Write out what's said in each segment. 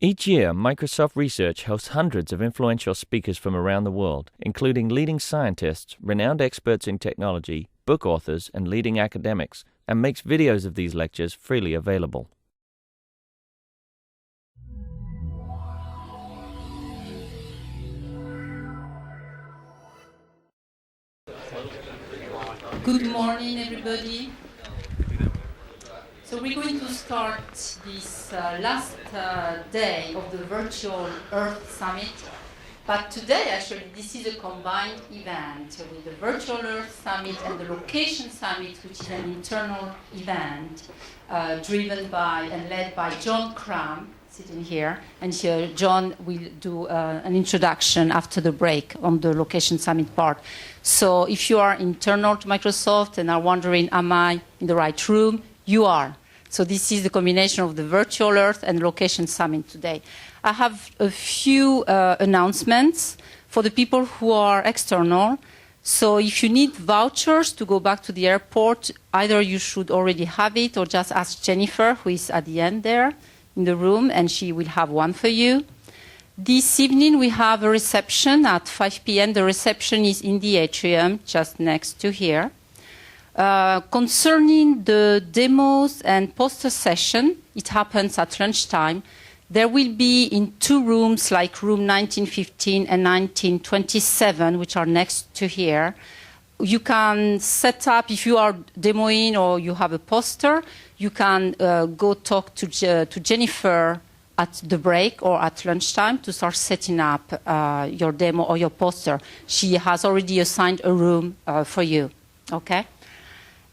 Each year, Microsoft Research hosts hundreds of influential speakers from around the world, including leading scientists, renowned experts in technology, book authors, and leading academics, and makes videos of these lectures freely available. Good morning, everybody. So we're going to start this last day of the Virtual Earth Summit. But today, actually, this is a combined event with the Virtual Earth Summit and the Location Summit, which is an internal event driven by and led by John Cram, sitting here. And here, John will do an introduction after the break on the Location Summit part. So if you are internal to Microsoft and are wondering, am I in the right room? You are. So this is the combination of the Virtual Earth and Location Summit today. I have a few announcements for the people who are external. So if you need vouchers to go back to the airport, either you should already have it or just ask Jennifer, who is at the end there in the room, and she will have one for you. This evening we have a reception at 5 p.m. The reception is in the atrium, just next to here. Concerning the demos and poster session, it happens at lunchtime. There will be in two rooms, like room 1915 and 1927, which are next to here. You can set up, if you are demoing or you have a poster, you can go talk to Jennifer at the break or at lunchtime to start setting up your demo or your poster. She has already assigned a room for you, okay?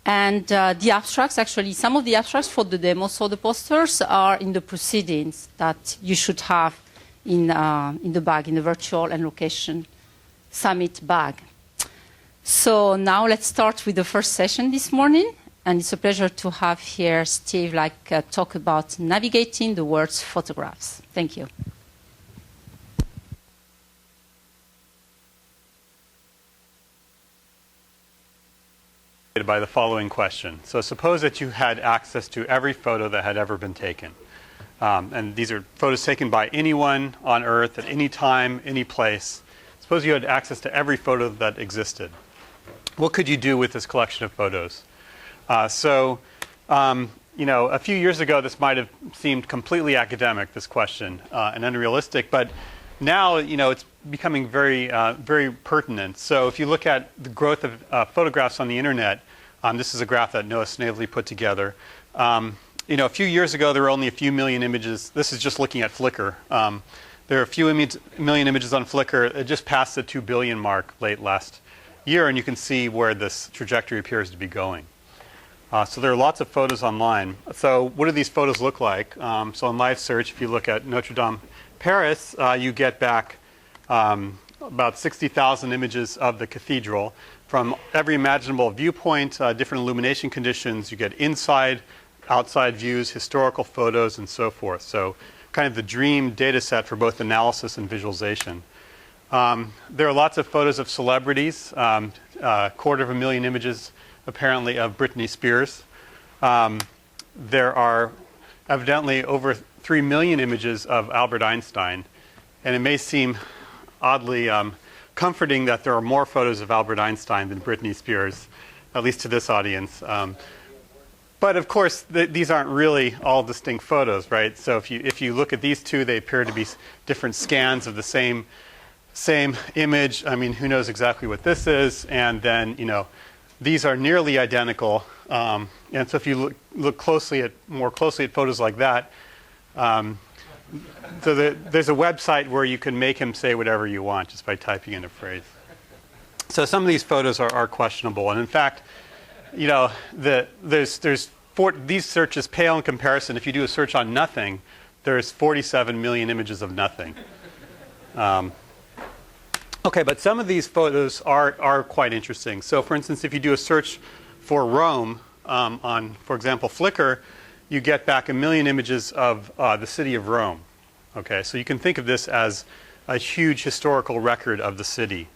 And the abstracts, actually, some of the abstracts for the demos or the posters are in the proceedings that you should have in the bag, in the Virtual and Location Summit bag. So now let's start with the first session this morning. And it's a pleasure to have here Steve talk about navigating the world's photographs. Thank you. By the following question. So suppose that you had access to every photo that had ever been taken. And these are photos taken by anyone on Earth at any time, any place. Suppose you had access to every photo that existed. What could you do with this collection of photos? A few years ago, this might have seemed completely academic, this question, and unrealistic. But now, it's becoming very, very pertinent. So if you look at the growth of photographs on the internet, this is a graph that Noah Snavely put together. A few years ago, there were only a few million images. This is just looking at Flickr. There are a few million images on Flickr. It just passed the 2 billion mark late last year, and you can see where this trajectory appears to be going. So there are lots of photos online. So what do these photos look like? So in live search, if you look at Notre Dame, Paris, you get back about 60,000 images of the cathedral from every imaginable viewpoint, different illumination conditions. You get inside, outside views, historical photos, and so forth. So kind of the dream data set for both analysis and visualization. There are lots of photos of celebrities, 250,000 images apparently of Britney Spears. There are evidently over 3 million images of Albert Einstein. And it may seem oddly comforting that there are more photos of Albert Einstein than Britney Spears, at least to this audience. But of course, these aren't really all distinct photos, right? So if you look at these two, they appear to be different scans of the same image. I mean, who knows exactly what this is? And then, these are nearly identical. And so if you look more closely at photos like that, so there's a website where you can make him say whatever you want just by typing in a phrase. So some of these photos are questionable. And in fact, these searches pale in comparison. If you do a search on nothing, there's 47 million images of nothing. Okay, but some of these photos are quite interesting. So for instance, if you do a search for Rome on, for example, Flickr, you get back 1 million images of the city of Rome. Okay, so you can think of this as a huge historical record of the city.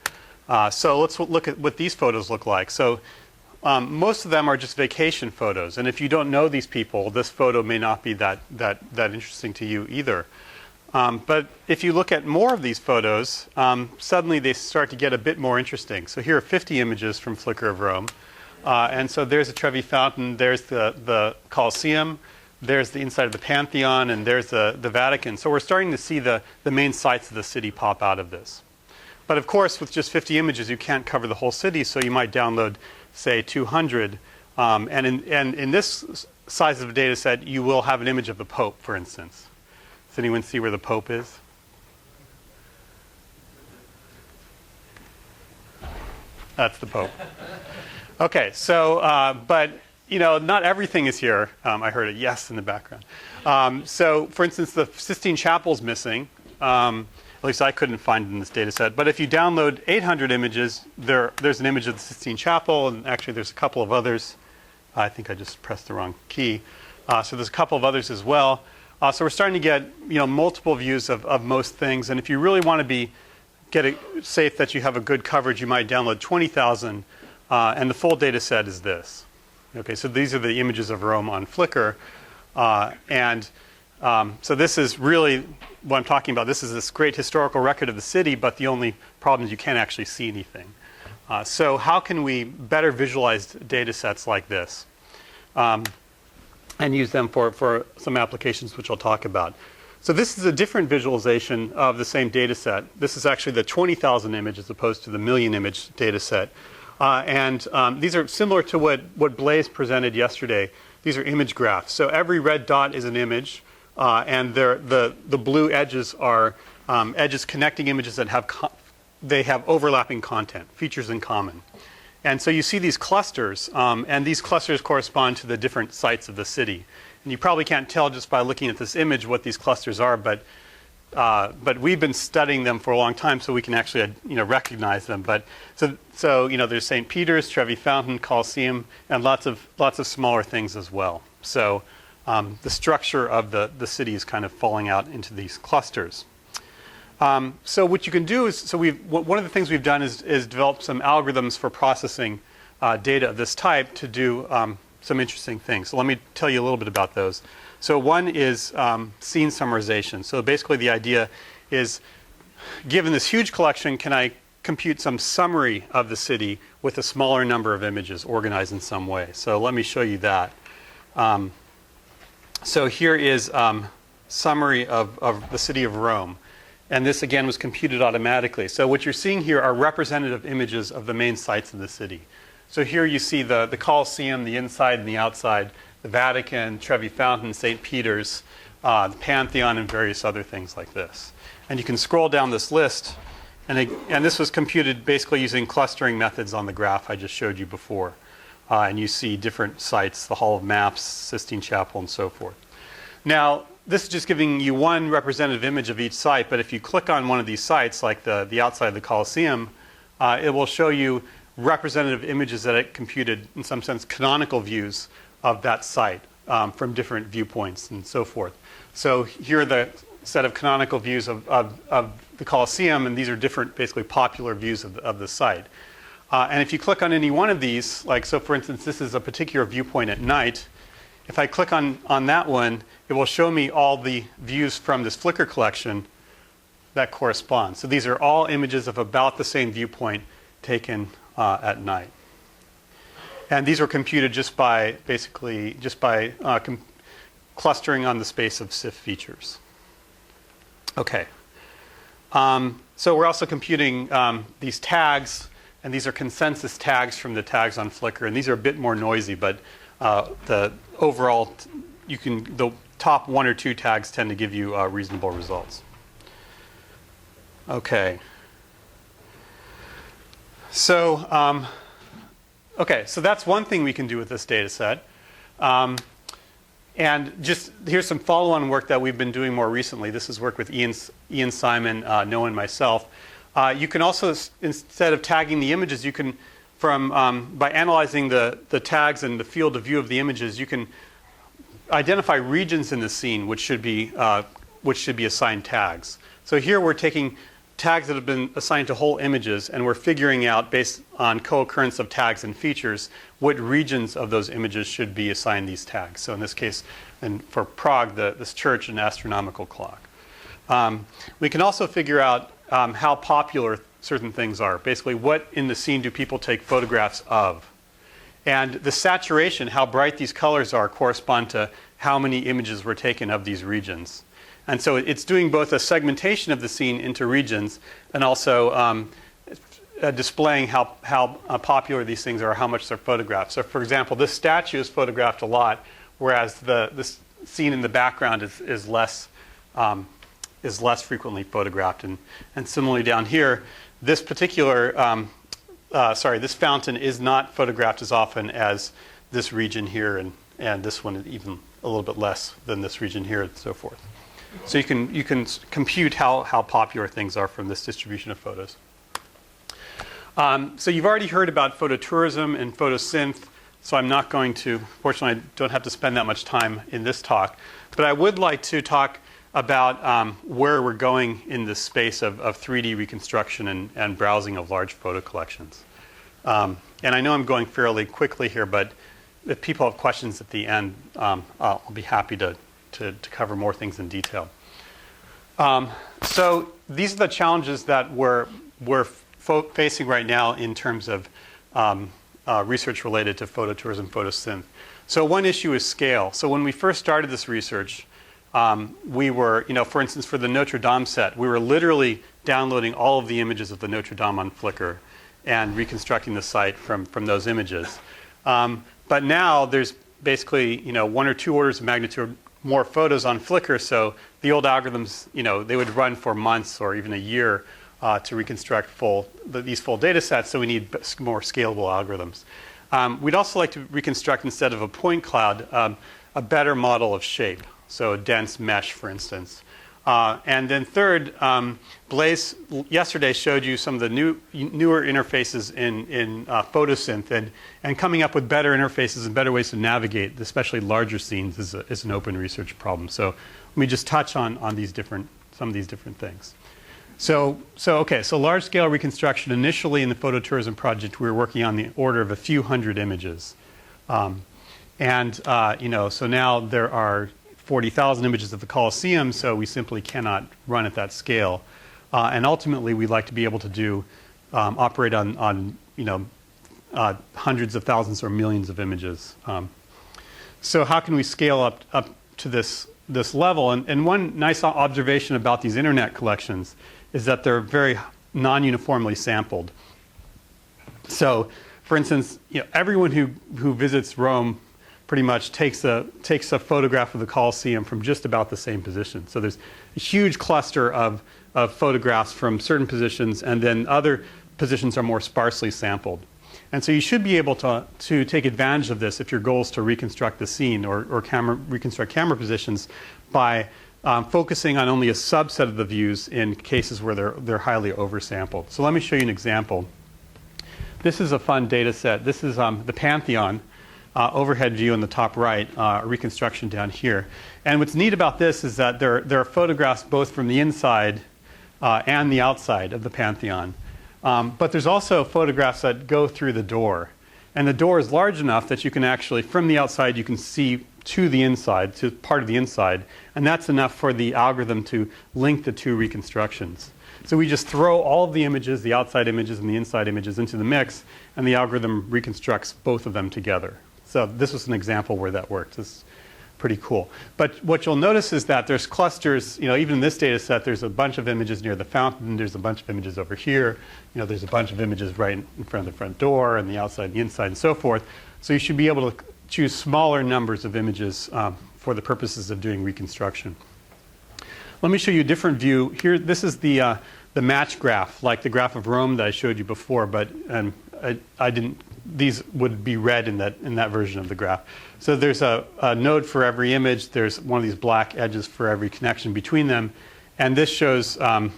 So let's look at what these photos look like. So most of them are just vacation photos. And if you don't know these people, this photo may not be that interesting to you either. But if you look at more of these photos, suddenly they start to get a bit more interesting. So here are 50 images from Flickr of Rome. And so there's the Trevi Fountain, there's the Colosseum, there's the inside of the Pantheon, and there's the Vatican. So we're starting to see the main sites of the city pop out of this. But of course, with just 50 images, you can't cover the whole city, so you might download, say, 200. And in this size of a data set, you will have an image of the Pope, for instance. Does anyone see where the Pope is? That's the Pope. Okay, so, but, you know, not everything is here. I heard a yes in the background. So, for instance, the Sistine Chapel is missing. At least I couldn't find it in this data set. But if you download 800 images, there's an image of the Sistine Chapel, and actually there's a couple of others. I think I just pressed the wrong key. So there's a couple of others as well. So we're starting to get, you know, multiple views of most things. And if you really want to get it safe that you have a good coverage, you might download 20,000. And the full data set is this. Okay, so these are the images of Rome on Flickr. So this is really what I'm talking about. This is this great historical record of the city, but the only problem is you can't actually see anything. So how can we better visualize data sets like this and use them for some applications which I'll talk about? So this is a different visualization of the same data set. This is actually the 20,000 image as opposed to the million image data set. These are similar to what Blaise presented yesterday. These are image graphs. So every red dot is an image, and the blue edges are edges connecting images that have overlapping content, features in common. And so you see these clusters, and these clusters correspond to the different sites of the city. And you probably can't tell just by looking at this image what these clusters are, but we've been studying them for a long time, so we can actually, you know, recognize them. But so you know, there's St. Peter's, Trevi Fountain, Colosseum, and lots of smaller things as well. So the structure of the city is kind of falling out into these clusters. So what you can do is, one of the things we've done is develop some algorithms for processing data of this type to do some interesting things. So let me tell you a little bit about those. So one is scene summarization. So basically the idea is, given this huge collection, can I compute some summary of the city with a smaller number of images organized in some way? So let me show you that. So here is summary of the city of Rome. And this, again, was computed automatically. So what you're seeing here are representative images of the main sites of the city. So here you see the Colosseum, the inside and the outside, the Vatican, Trevi Fountain, St. Peter's, the Pantheon, and various other things like this. And you can scroll down this list. And this was computed basically using clustering methods on the graph I just showed you before. And you see different sites, the Hall of Maps, Sistine Chapel, and so forth. Now, this is just giving you one representative image of each site, but if you click on one of these sites, like the outside of the Colosseum, it will show you representative images that it computed, in some sense, canonical views of that site from different viewpoints and so forth. So here are the set of canonical views of the Colosseum, and these are different, basically popular views of the site. And if you click on any one of these, like, so for instance, this is a particular viewpoint at night. If I click on that one, it will show me all the views from this Flickr collection that correspond. So these are all images of about the same viewpoint taken at night. And these were computed just by clustering on the space of SIF features. Okay. So we're also computing these tags, and these are consensus tags from the tags on Flickr. And these are a bit more noisy, but the overall, the top one or two tags tend to give you reasonable results. Okay. So, so that's one thing we can do with this data set. And just here's some follow-on work that we've been doing more recently. This is work with Ian Simon, Noah, and myself. You can also, instead of tagging the images, you can, by analyzing the tags and the field of view of the images, you can identify regions in the scene which should be assigned tags. So here we're taking tags that have been assigned to whole images, and we're figuring out, based on co-occurrence of tags and features, what regions of those images should be assigned these tags. So in this case, and for Prague, this church, an astronomical clock. we can also figure out how popular certain things are. Basically, what in the scene do people take photographs of? And the saturation, how bright these colors are, correspond to how many images were taken of these regions. And so it's doing both a segmentation of the scene into regions and also displaying how popular these things are, how much they're photographed. So, for example, this statue is photographed a lot, whereas the scene in the background is less frequently photographed. And similarly down here, this particular this fountain is not photographed as often as this region here, and this one even a little bit less than this region here, and so forth. So you can compute how popular things are from this distribution of photos. So you've already heard about phototourism and photosynth, so I'm not going to, fortunately, I don't have to spend that much time in this talk, but I would like to talk about where we're going in this space of 3D reconstruction and browsing of large photo collections. And I know I'm going fairly quickly here, but if people have questions at the end, I'll be happy to cover more things in detail. So these are the challenges that we're facing right now in terms of research related to phototourism, photosynth. So one issue is scale. So when we first started this research, we were, for instance, for the Notre Dame set, we were literally downloading all of the images of the Notre Dame on Flickr and reconstructing the site from those images. But now there's basically, 1 or 2 orders of magnitude more photos on Flickr, so the old algorithms, they would run for months or even a year to reconstruct these full data sets, so we need more scalable algorithms. We'd also like to reconstruct, instead of a point cloud, a better model of shape, so a dense mesh, for instance. And then third, Blaise yesterday showed you some of the newer interfaces in photosynth, and coming up with better interfaces and better ways to navigate, especially larger scenes, is an open research problem. So let me just touch on some of these different things. So large-scale reconstruction. Initially in the phototourism project, we were working on the order of a few hundred images, so now there are 40,000 images of the Colosseum, so we simply cannot run at that scale. And ultimately, we'd like to be able to operate on hundreds of thousands or millions of images. So how can we scale up to this level? And one nice observation about these internet collections is that they're very non-uniformly sampled. So, for instance, everyone who visits Rome pretty much takes a photograph of the Colosseum from just about the same position. So there's a huge cluster of photographs from certain positions, and then other positions are more sparsely sampled. And so you should be able to take advantage of this if your goal is to reconstruct the scene or reconstruct camera positions by focusing on only a subset of the views in cases where they're highly oversampled. So let me show you an example. This is a fun data set. This is the Pantheon overhead view in the top right, reconstruction down here. And what's neat about this is that there are photographs both from the inside and the outside of the Pantheon. But there's also photographs that go through the door. And the door is large enough that you can actually, from the outside, you can see to the inside, to part of the inside. And that's enough for the algorithm to link the two reconstructions. So we just throw all of the images, the outside images and the inside images, into the mix, and the algorithm reconstructs both of them together. So this was an example where that worked. It's pretty cool. But what you'll notice is that there's clusters, even in this data set, there's a bunch of images near the fountain, there's a bunch of images over here, there's a bunch of images right in front of the front door, and the outside and the inside, and so forth. So you should be able to choose smaller numbers of images for the purposes of doing reconstruction. Let me show you a different view. Here, this is the match graph, like the graph of Rome that I showed you before, but I didn't. These would be red in that version of the graph. So there's a node for every image. There's one of these black edges for every connection between them. And this shows, I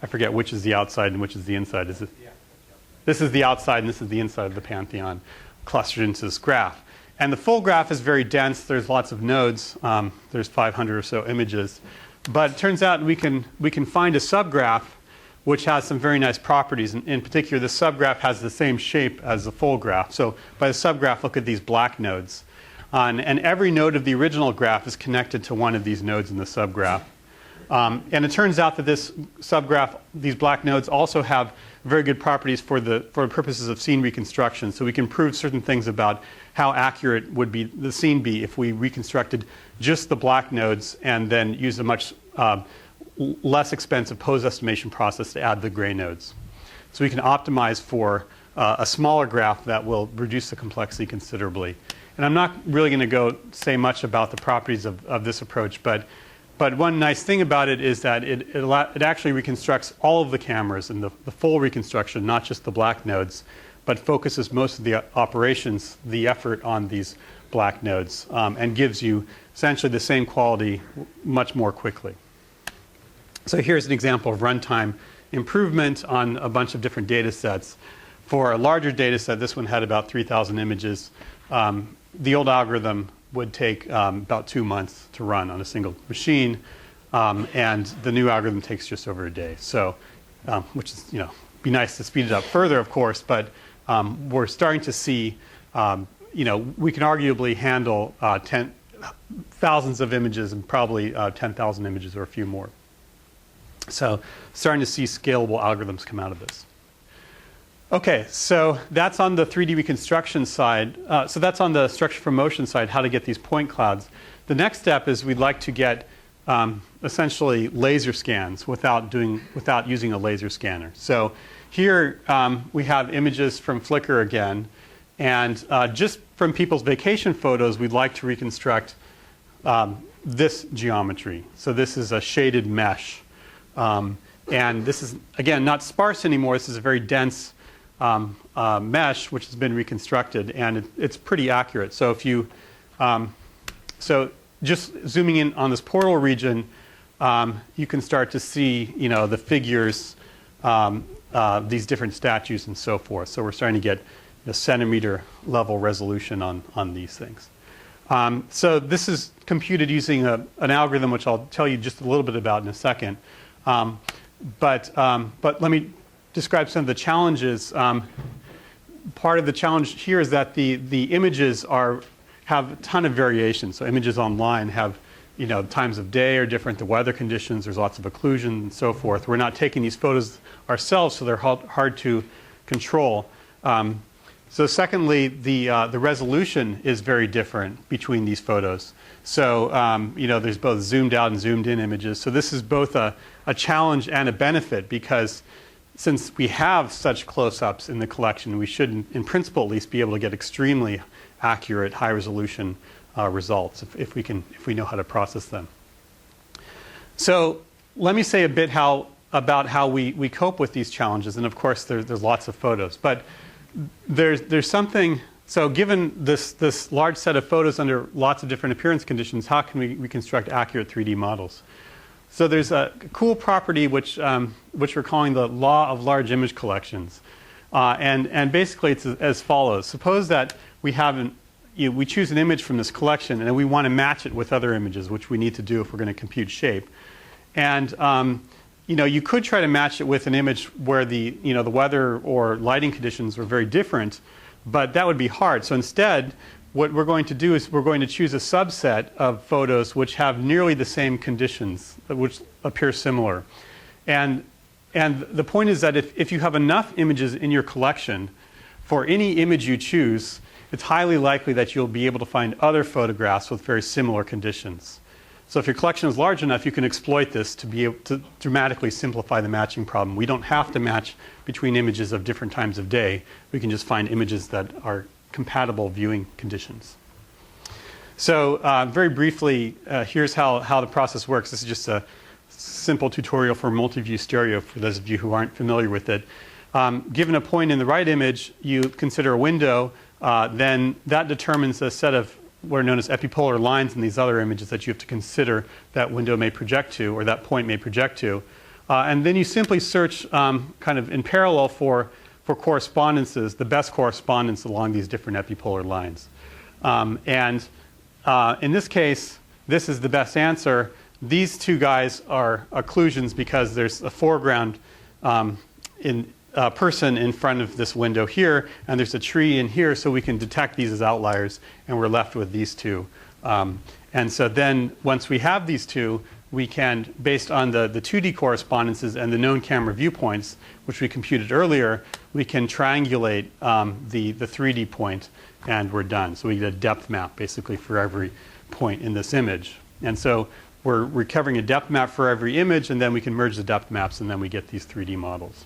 forget which is the outside and which is the inside. This is the outside and this is the inside of the Pantheon clustered into this graph. And the full graph is very dense. There's lots of nodes. There's 500 or so images. But it turns out we can find a subgraph which has some very nice properties. In particular, the subgraph has the same shape as the full graph. So by the subgraph, look at these black nodes. And every node of the original graph is connected to one of these nodes in the subgraph. And it turns out that this subgraph, these black nodes, also have very good properties for purposes of scene reconstruction. So we can prove certain things about how accurate would be the scene be if we reconstructed just the black nodes and then used a much less expensive pose estimation process to add the gray nodes. So we can optimize for a smaller graph that will reduce the complexity considerably. And I'm not really going to go say much about the properties of this approach, but one nice thing about it is that it actually reconstructs all of the cameras in the full reconstruction, not just the black nodes, but focuses most of the operations, the effort on these black nodes, and gives you essentially the same quality much more quickly. So here's an example of runtime improvement on a bunch of different data sets. For a larger data set, this one had about 3,000 images. The old algorithm would take about 2 months to run on a single machine, and the new algorithm takes just over a day. So, which is, be nice to speed it up further, of course, but we're starting to see, we can arguably handle thousands of images and probably 10,000 images or a few more. So, starting to see scalable algorithms come out of this. Okay, so that's on the 3D reconstruction side. So that's on the structure from motion side, how to get these point clouds. The next step is we'd like to get essentially laser scans without using a laser scanner. So here we have images from Flickr again, and just from people's vacation photos, we'd like to reconstruct this geometry. So this is a shaded mesh, and this is again not sparse anymore. This is a very dense mesh which has been reconstructed, and it's pretty accurate. So if you, so just zooming in on this portal region, you can start to see, the figures, these different statues and so forth. So we're starting to get the centimeter level resolution on these things. So this is computed using an algorithm which I'll tell you just a little bit about in a second. But let me describe some of the challenges. Part of the challenge here is that the images have a ton of variation. So images online have, times of day are different, the weather conditions, there's lots of occlusion and so forth. We're not taking these photos ourselves, so they're hard to control. So secondly, the resolution is very different between these photos. So, there's both zoomed out and zoomed in images. So this is both a challenge and a benefit, because since we have such close-ups in the collection, we should, in principle at least, be able to get extremely accurate, high-resolution results if we know how to process them. So let me say a bit about how we cope with these challenges. And of course, there's lots of photos, but there's something. So given this large set of photos under lots of different appearance conditions, how can we reconstruct accurate 3D models? So there's a cool property which we're calling the law of large image collections, and basically it's as follows. Suppose that we choose an image from this collection, and we want to match it with other images, which we need to do if we're going to compute shape. And you could try to match it with an image where the weather or lighting conditions were very different, but that would be hard. So instead, what we're going to do is we're going to choose a subset of photos which have nearly the same conditions, which appear similar. And the point is that if you have enough images in your collection, for any image you choose, it's highly likely that you'll be able to find other photographs with very similar conditions. So if your collection is large enough, you can exploit this to be able to dramatically simplify the matching problem. We don't have to match between images of different times of day. We can just find images that are compatible viewing conditions. So very briefly, here's how the process works. This is just a simple tutorial for multi-view stereo for those of you who aren't familiar with it. Given a point in the right image, you consider a window. Then that determines a set of what are known as epipolar lines in these other images that you have to consider that window may project to, or that point may project to. And then you simply search kind of in parallel for correspondences, the best correspondence along these different epipolar lines. In this case, this is the best answer. These two guys are occlusions because there's a foreground person in front of this window here, and there's a tree in here, so we can detect these as outliers, and we're left with these two. And so then once we have these two, we can, based on the 2D correspondences and the known camera viewpoints, which we computed earlier, we can triangulate the 3D point, and we're done. So we get a depth map, basically, for every point in this image. And so we're recovering a depth map for every image, and then we can merge the depth maps, and then we get these 3D models.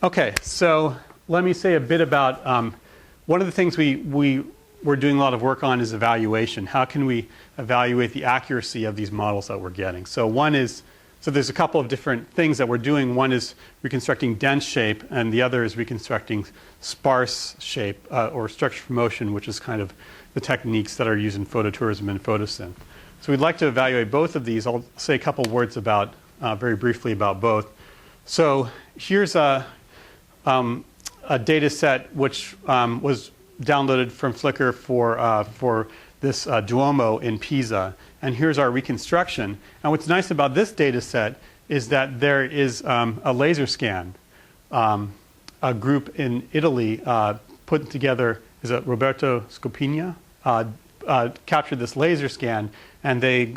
Okay, so let me say a bit about one of the things we're doing a lot of work on is evaluation. How can we evaluate the accuracy of these models that we're getting? So there's a couple of different things that we're doing. One is reconstructing dense shape, and the other is reconstructing sparse shape, or structure for motion, which is kind of the techniques that are used in phototourism and photosynth. So we'd like to evaluate both of these. I'll say a couple words about, very briefly about both. So here's a data set which was downloaded from Flickr for this Duomo in Pisa. And here's our reconstruction. And what's nice about this data set is that there is a laser scan. A group in Italy put together, is it Roberto Scopigna, captured this laser scan, and they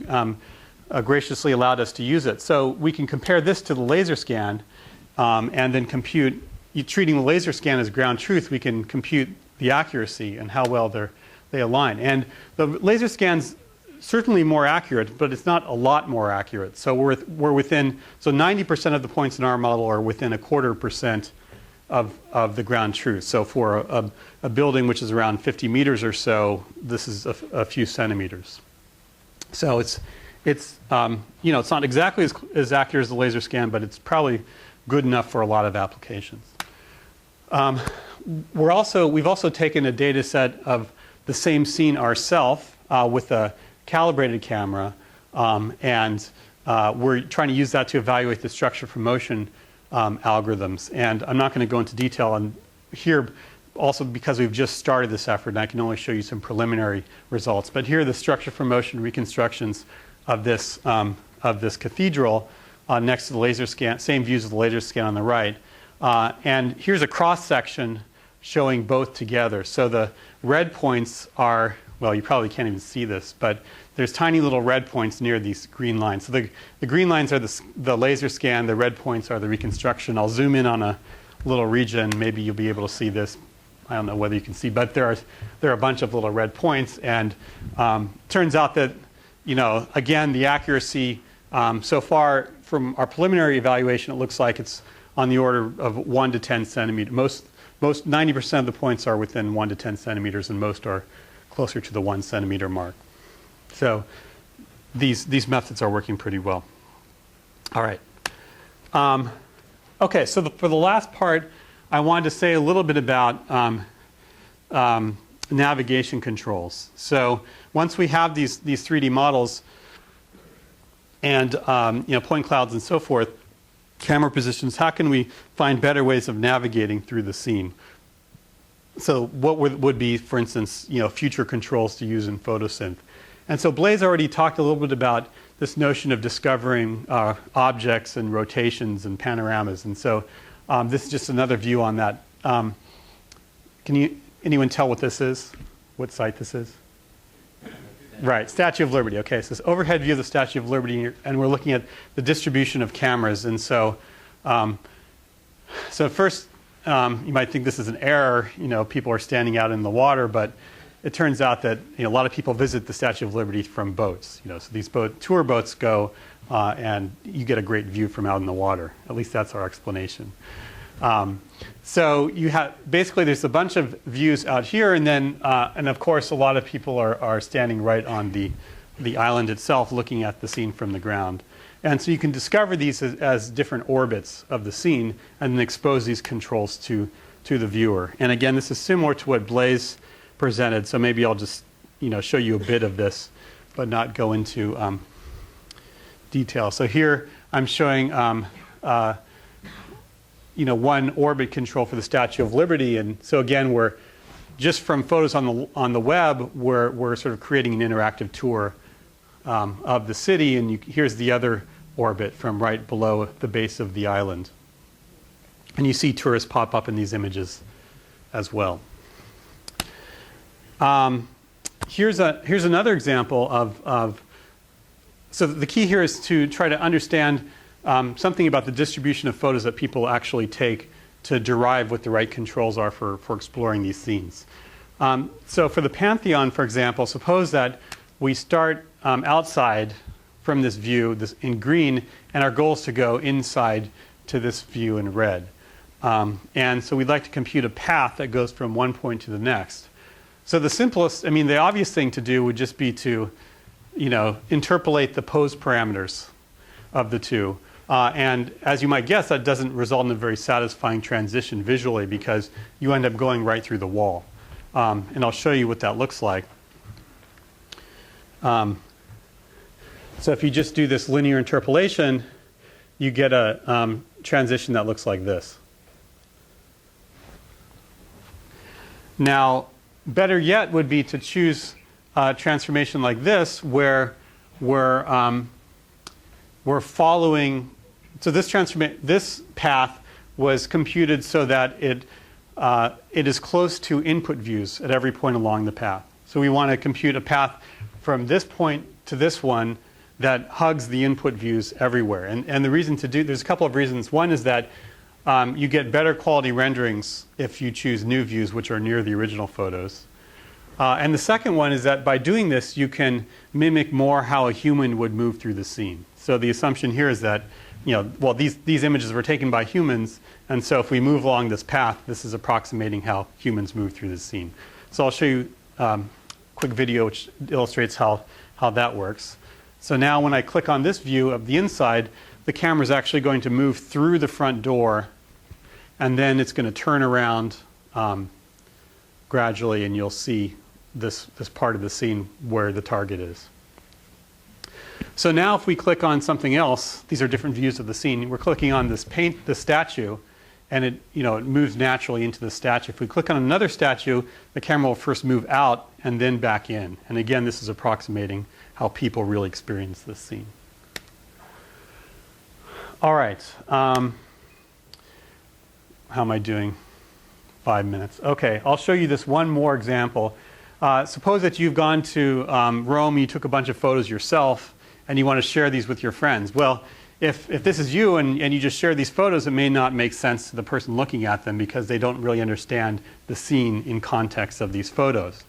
graciously allowed us to use it. So we can compare this to the laser scan and then compute, treating the laser scan as ground truth, we can compute the accuracy and how well they align. And the laser scan's certainly more accurate, but it's not a lot more accurate. So we're within, so 90% of the points in our model are within 0.25% of the ground truth. So for a building which is around 50 meters or so, this is a few centimeters. So it's not exactly as accurate as the laser scan, but it's probably good enough for a lot of applications. We've also taken a data set of the same scene ourselves with a calibrated camera, and we're trying to use that to evaluate the structure for motion algorithms. And I'm not going to go into detail on here, also because we've just started this effort, and I can only show you some preliminary results. But here are the structure for motion reconstructions of this cathedral next to the laser scan, same views of the laser scan on the right. And here's a cross section showing both together. So the red points are, well, you probably can't even see this, but there's tiny little red points near these green lines. So the green lines are the laser scan, the red points are the reconstruction. I'll zoom in on a little region, maybe you'll be able to see this. I don't know whether you can see, but there are a bunch of little red points, and turns out that, again, the accuracy so far from our preliminary evaluation, it looks like it's on the order of 1 to 10 centimeters. Most 90% of the points are within 1 to 10 centimeters, and most are closer to the 1 centimeter mark. So these methods are working pretty well. All right. Okay, so for the last part, I wanted to say a little bit about navigation controls. So once we have these 3D models and point clouds and so forth, camera positions, how can we find better ways of navigating through the scene? So what would be, for instance, future controls to use in photosynth? And so Blaise already talked a little bit about this notion of discovering objects and rotations and panoramas. And so this is just another view on that. Can anyone tell what this is? What site this is? Right, Statue of Liberty. Okay, so this overhead view of the Statue of Liberty, and we're looking at the distribution of cameras. And so, first, you might think this is an error. People are standing out in the water, but it turns out that a lot of people visit the Statue of Liberty from boats. So these tour boats go, and you get a great view from out in the water. At least that's our explanation. So you have basically there's a bunch of views out here, and then and of course a lot of people are standing right on the island itself, looking at the scene from the ground. And so you can discover these as different orbits of the scene, and then expose these controls to the viewer. And again, this is similar to what Blaise presented. So maybe I'll just show you a bit of this, but not go into detail. So here I'm showing one orbit control for the Statue of Liberty. And so again, we're just from photos on the web, we're sort of creating an interactive tour of the city. And here's the other orbit from right below the base of the island. And you see tourists pop up in these images as well. Here's another example of so the key here is to try to understand something about the distribution of photos that people actually take to derive what the right controls are for exploring these scenes. So for the Pantheon, for example, suppose that we start outside from this view in green, and our goal is to go inside to this view in red. And so we'd like to compute a path that goes from one point to the next. So the simplest, I mean, the obvious thing to do would just be to, interpolate the pose parameters of the two. And as you might guess, that doesn't result in a very satisfying transition visually because you end up going right through the wall. And I'll show you what that looks like. So if you just do this linear interpolation, you get a transition that looks like this. Now, better yet would be to choose a transformation like this, where we're following. So this path was computed so that it is close to input views at every point along the path. So we want to compute a path from this point to this one that hugs the input views everywhere. And the reason to do, there's a couple of reasons. One is that you get better quality renderings if you choose new views which are near the original photos. And the second one is that by doing this, you can mimic more how a human would move through the scene. So the assumption here is that, these images were taken by humans, and so if we move along this path, this is approximating how humans move through the scene. So I'll show you a quick video which illustrates how that works. So now when I click on this view of the inside, the camera is actually going to move through the front door, and then it's going to turn around gradually, and you'll see this part of the scene where the target is. So now if we click on something else, these are different views of the scene. We're clicking on this statue, and it moves naturally into the statue. If we click on another statue, the camera will first move out and then back in. And again, this is approximating how people really experience this scene. All right. How am I doing? 5 minutes. Okay, I'll show you this one more example. Suppose that you've gone to Rome, you took a bunch of photos yourself, and you want to share these with your friends. Well, if this is you and you just share these photos, it may not make sense to the person looking at them because they don't really understand the scene in context of these photos.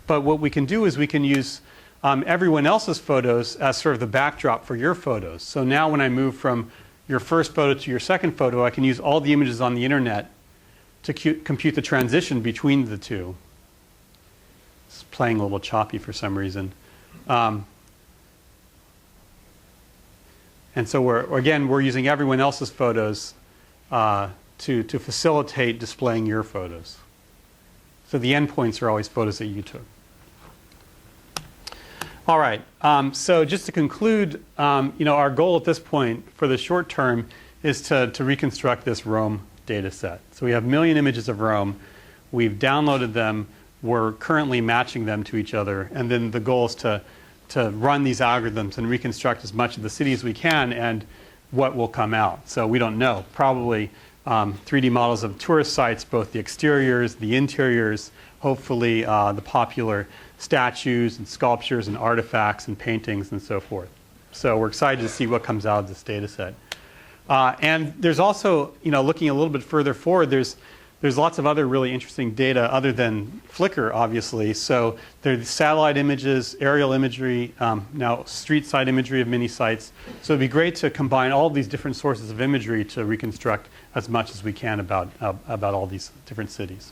But what we can do is we can use everyone else's photos as sort of the backdrop for your photos. So now when I move from your first photo to your second photo, I can use all the images on the internet to compute the transition between the two. It's playing a little choppy for some reason. And so we're using everyone else's photos to facilitate displaying your photos. So the endpoints are always photos that you took. All right. So just to conclude, our goal at this point for the short term is to reconstruct this Rome data set. So we have 1 million images of Rome. We've downloaded them. We're currently matching them to each other. And then the goal is to run these algorithms and reconstruct as much of the city as we can and what will come out. So we don't know. Probably 3D models of tourist sites, both the exteriors, the interiors, hopefully the popular statues and sculptures and artifacts and paintings and so forth. So we're excited to see what comes out of this data set. And there's also, looking a little bit further forward, there's lots of other really interesting data other than Flickr, obviously. So there's satellite images, aerial imagery, now street side imagery of many sites. So it'd be great to combine all of these different sources of imagery to reconstruct as much as we can about all these different cities.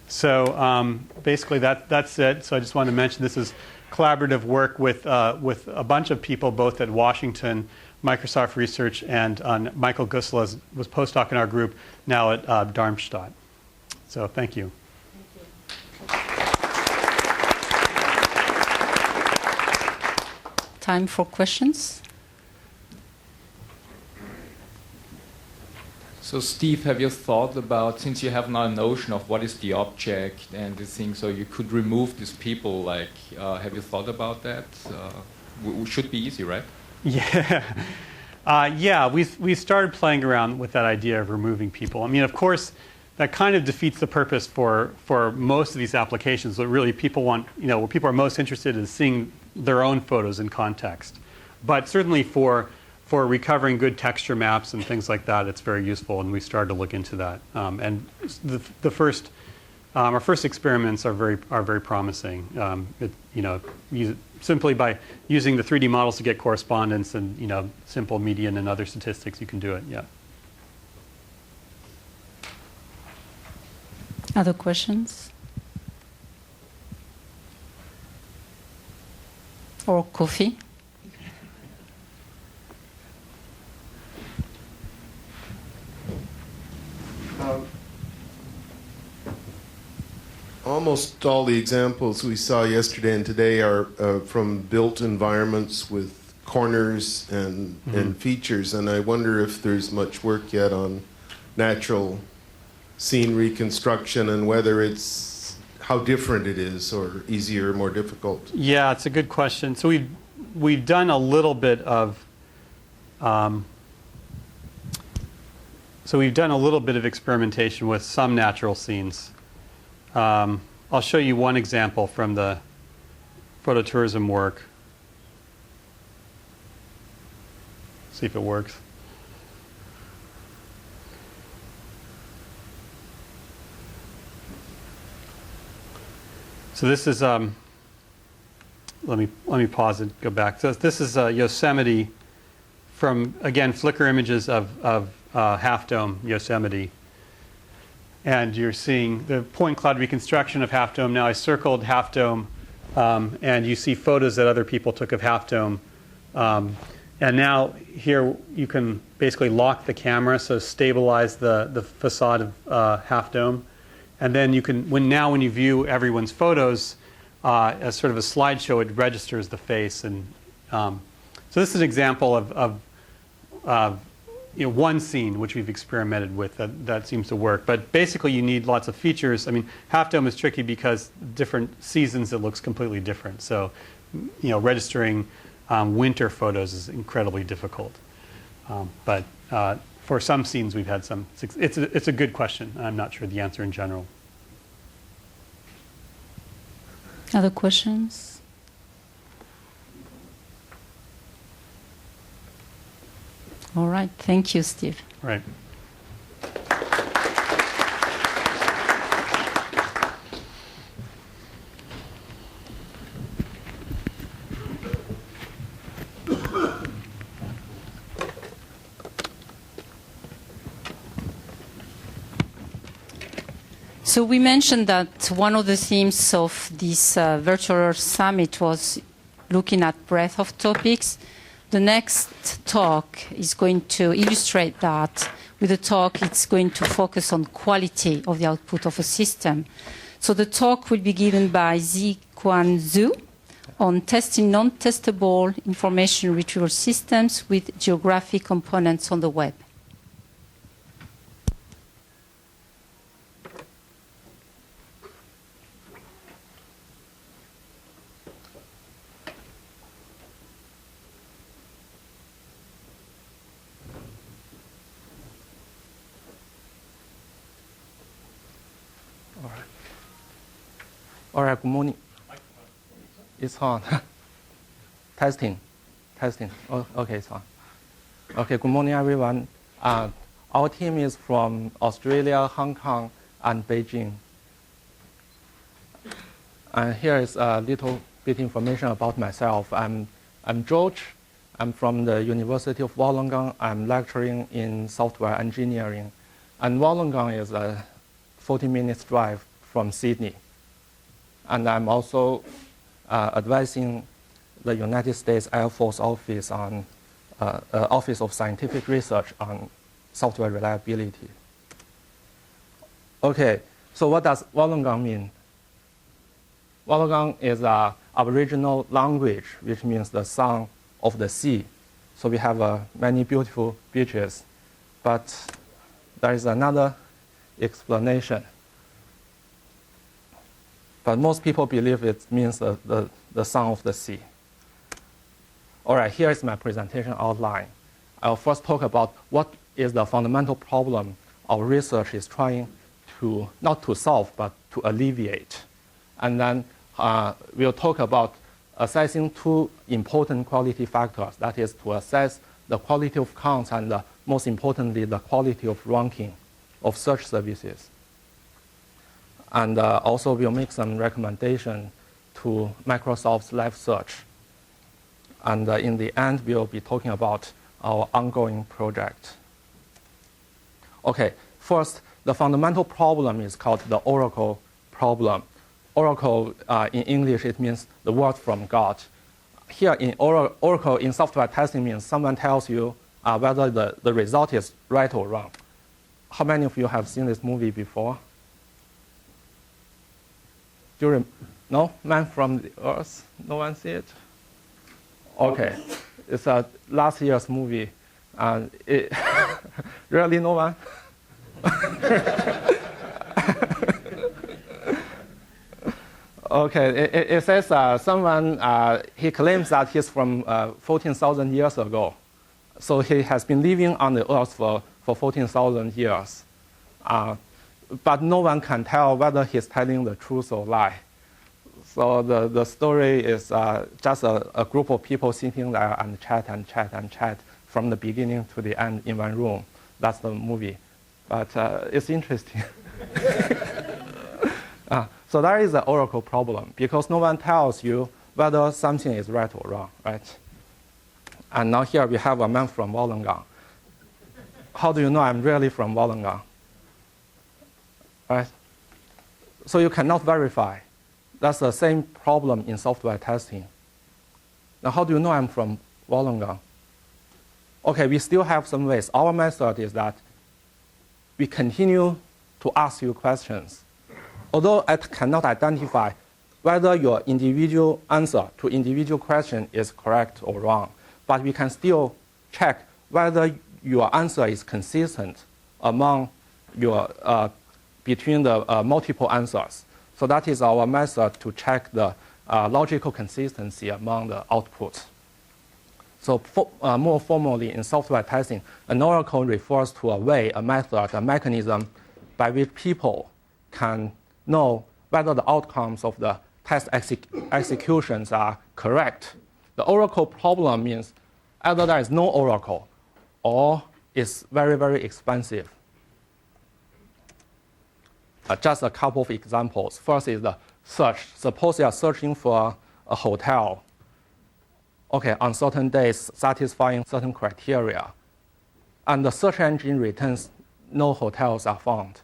So basically that's it. So I just wanted to mention this is collaborative work with a bunch of people, both at Washington, Microsoft Research, and Michael Gusla was postdoc in our group, now at Darmstadt. So thank you. Time for questions. So Steve, have you thought about, since you have now a notion of what is the object and the thing, so you could remove these people, have you thought about that? Should be easy, right? Yeah. We started playing around with that idea of removing people. I mean, of course, that kind of defeats the purpose for most of these applications. What really people want, what people are most interested in is seeing their own photos in context. But certainly for recovering good texture maps and things like that, it's very useful, and we started to look into that. And our first experiments are very promising. Simply by using the 3D models to get correspondence and simple median and other statistics, you can do it. Yeah. Other questions? Or coffee? Almost all the examples we saw yesterday and today are from built environments with corners and features, and I wonder if there's much work yet on natural scene reconstruction and whether it's how different it is, or easier or more difficult. Yeah, it's a good question. So we've done a little bit of experimentation with some natural scenes. I'll show you one example from the phototourism work. See if it works. So this is let me pause and go back. So this is Yosemite from, again, Flickr images of Half Dome Yosemite. And you're seeing the point cloud reconstruction of Half Dome. Now I circled Half Dome, and you see photos that other people took of Half Dome. And now here you can basically lock the camera, so stabilize the facade of Half Dome. And then you can, when you view everyone's photos as sort of a slideshow, it registers the face. And so this is an example of one scene which we've experimented with that seems to work. But basically you need lots of features. I mean, Half Dome is tricky because different seasons it looks completely different. So registering winter photos is incredibly difficult. But for some scenes we've had some. It's a good question. I'm not sure the answer in general. Other questions? All right. Thank you, Steve. Right. So we mentioned that one of the themes of this Virtual Earth Summit was looking at breadth of topics. The next talk is going to illustrate that. With the talk, it's going to focus on quality of the output of a system. So the talk will be given by Zhiquan Zhu on testing non-testable information retrieval systems with geographic components on the web. All right, good morning. It's on. Testing. Oh, okay, it's on. Okay, good morning, everyone. Our team is from Australia, Hong Kong, and Beijing. And here is a little bit information about myself. I'm George. I'm from the University of Wollongong. I'm lecturing in software engineering. And Wollongong is a 40 minutes drive from Sydney. And I'm also advising the United States Air Force Office on Office of Scientific Research on software reliability. Okay, so what does Wollongong mean? Wollongong is an Aboriginal language, which means the sound of the sea. So we have many beautiful beaches, but there is another explanation. But most people believe it means the sound of the sea. All right, here is my presentation outline. I'll first talk about what is the fundamental problem our research is trying to, not to solve, but to alleviate. And then we'll talk about assessing two important quality factors. That is to assess the quality of counts and most importantly, the quality of ranking of search services. And also we'll make some recommendation to Microsoft's Live Search. And in the end, we'll be talking about our ongoing project. Okay, first, the fundamental problem is called the oracle problem. Oracle, in English, it means the word from God. Here in oracle in software testing means someone tells you whether the result is right or wrong. How many of you have seen this movie before? No? Man from the Earth? No one see it? Okay. It's a last year's movie. Really no one? Okay, it says someone, he claims that he's from 14,000 years ago. So he has been living on the Earth for 14,000 years. But no one can tell whether he's telling the truth or lie. So the story is just a group of people sitting there and chat from the beginning to the end in one room. That's the movie. But it's interesting. So there is an oracle problem because no one tells you whether something is right or wrong, right? And now here we have a man from Wollongong. How do you know I'm really from Wollongong? Right? So you cannot verify. That's the same problem in software testing. Now how do you know I'm from Wollongong? Okay, we still have some ways. Our method is that we continue to ask you questions. Although I cannot identify whether your individual answer to individual question is correct or wrong, but we can still check whether your answer is consistent among your between the multiple answers. So that is our method to check the logical consistency among the outputs. So more formally in software testing, an oracle refers to a way, a method, a mechanism by which people can know whether the outcomes of the test executions are correct. The oracle problem means either there is no oracle or it's very, very expensive. Just a couple of examples. First is the search. Suppose you are searching for a hotel. Okay, on certain days satisfying certain criteria. And the search engine returns no hotels are found.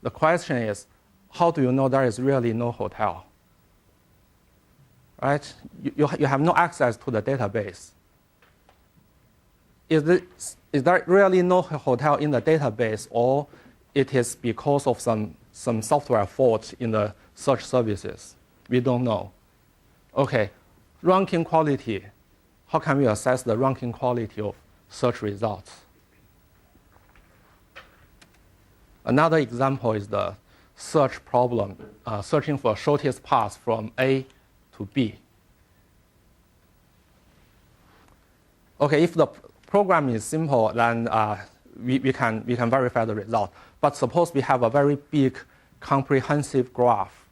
The question is, how do you know there is really no hotel? Right? You have no access to the database. Is there really no hotel in the database, or it is because of some software fault in the search services? We don't know. Okay, ranking quality. How can we assess the ranking quality of search results? Another example is the search problem, searching for shortest path from A to B. Okay, if the program is simple, then we can verify the result. But suppose we have a very big, comprehensive graph.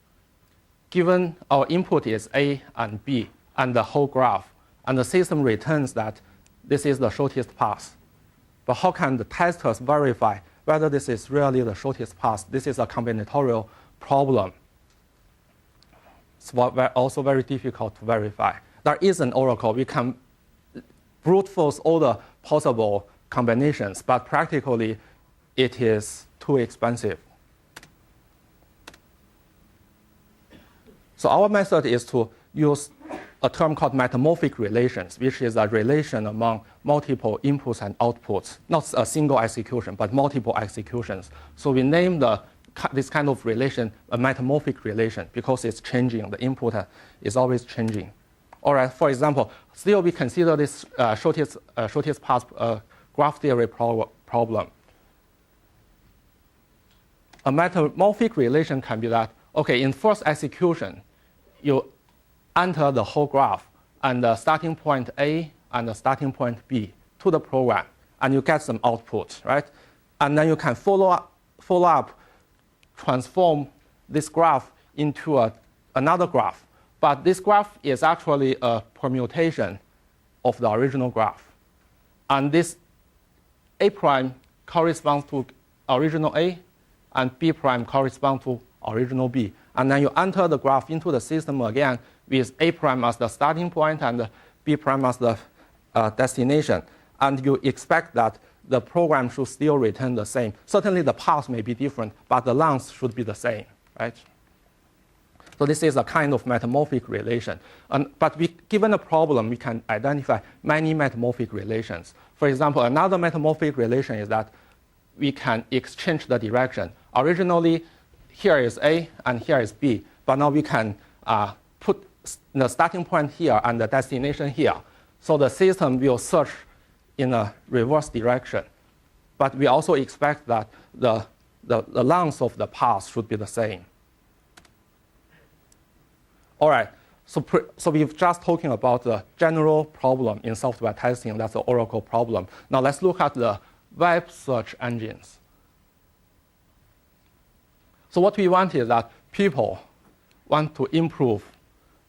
Given our input is A and B and the whole graph, and the system returns that this is the shortest path. But how can the testers verify whether this is really the shortest path? This is a combinatorial problem. It's also very difficult to verify. There is an oracle. We can brute force all the possible combinations, but practically it is too expensive. So our method is to use a term called metamorphic relations, which is a relation among multiple inputs and outputs, not a single execution, but multiple executions. So we name this kind of relation a metamorphic relation because it's changing. The input is always changing. All right, for example, still we consider this shortest path graph theory problem. A metamorphic relation can be that, okay, in first execution, you enter the whole graph and the starting point A and the starting point B to the program, and you get some output, right? And then you can follow up, transform this graph into another graph. But this graph is actually a permutation of the original graph. And this A prime corresponds to original A, and B prime corresponds to original B. And then you enter the graph into the system again with A prime as the starting point and B prime as the destination. And you expect that the program should still return the same. Certainly the path may be different, but the length should be the same, right? So this is a kind of metamorphic relation. But given a problem, we can identify many metamorphic relations. For example, another metamorphic relation is that we can exchange the direction. Originally, here is A and here is B, but now we can put the starting point here and the destination here. So the system will search in a reverse direction. But we also expect that the length of the path should be the same. All right, so we've just talking about the general problem in software testing. That's the Oracle problem. Now let's look at the web search engines. So what we want is that people want to improve,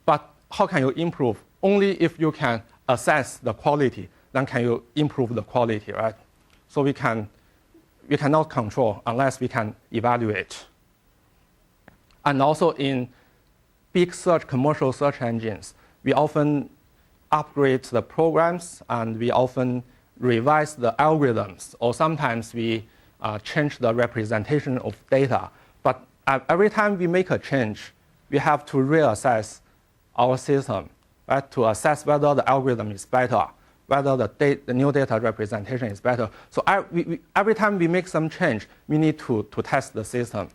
but how can you improve? Only if you can assess the quality, then can you improve the quality, right? So we cannot control unless we can evaluate. And also in big search, commercial search engines, we often upgrade the programs and we often revise the algorithms, or sometimes we change the representation of data. But every time we make a change, we have to reassess our system, right, to assess whether the algorithm is better, whether the new data representation is better. So every time we make some change, we need to test the system.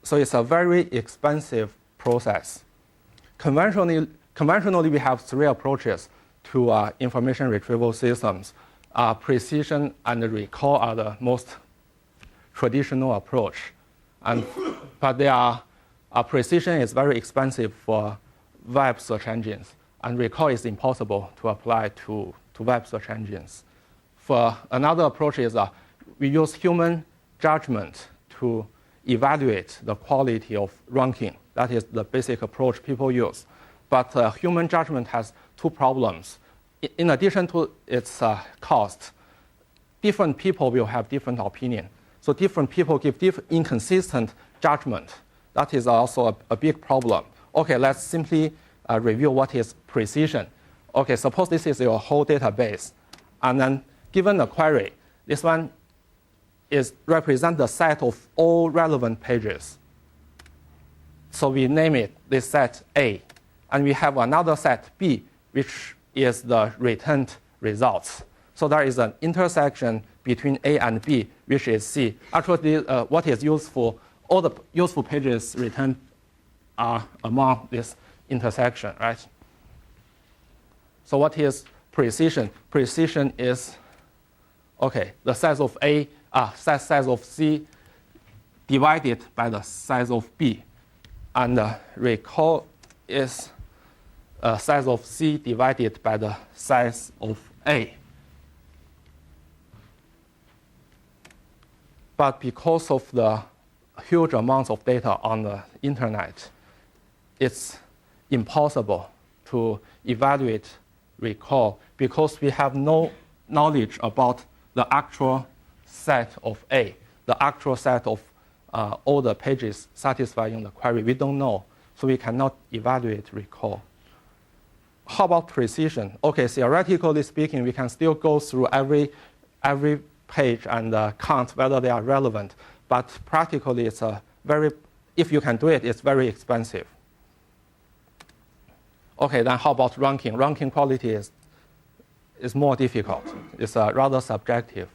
So it's a very expensive process. Conventionally, we have three approaches to information retrieval systems. Precision and recall are the most traditional approach. But precision is very expensive for web search engines, and recall is impossible to apply to web search engines. For another approach is we use human judgment to evaluate the quality of ranking. That is the basic approach people use. But human judgment has two problems. In addition to its cost, different people will have different opinion. So different people give inconsistent judgment. That is also a big problem. Okay, let's simply review what is precision. Okay, suppose this is your whole database. And then given a query, this one represents the set of all relevant pages. So we name it this set A. And we have another set B, which is the returned results. So there is an intersection between A and B, which is C. Actually, what is useful, all the useful pages returned are among this intersection, right? So what is precision? Precision is, okay, the size of A, size of C divided by the size of B. And recall is size of C divided by the size of A. But because of the huge amounts of data on the internet, it's impossible to evaluate recall because we have no knowledge about the actual set of A, the actual set of all the pages satisfying the query. We don't know, so we cannot evaluate recall. How about precision? Okay, theoretically speaking, we can still go through every page and count whether they are relevant. But practically, it's if you can do it, it's very expensive. Okay, then how about ranking? Ranking quality is more difficult. It's rather subjective.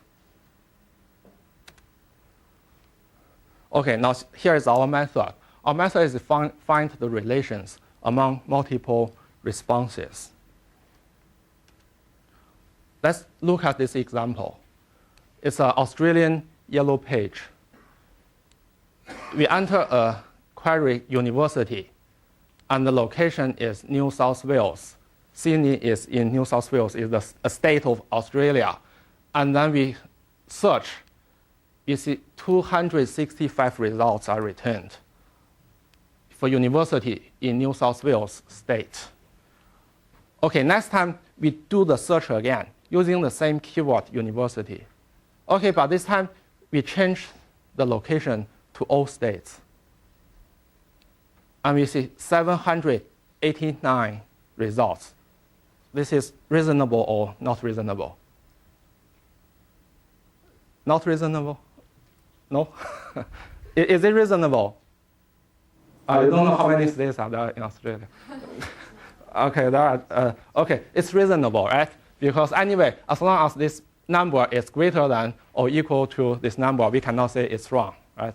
Okay, now here is our method. Our method is to find the relations among multiple responses. Let's look at this example. It's an Australian yellow page. We enter a query university, and the location is New South Wales. Sydney is in New South Wales, is a state of Australia. And then we search. You see 265 results are returned for university in New South Wales state. Okay, next time we do the search again using the same keyword university. Okay, but this time we change the location to all states. And we see 789 results. This is reasonable or not reasonable? Not reasonable? No? Is it reasonable? I don't know how many states are there in Australia. Okay, okay, it's reasonable, right? Because anyway, as long as this number is greater than or equal to this number, we cannot say it's wrong, right?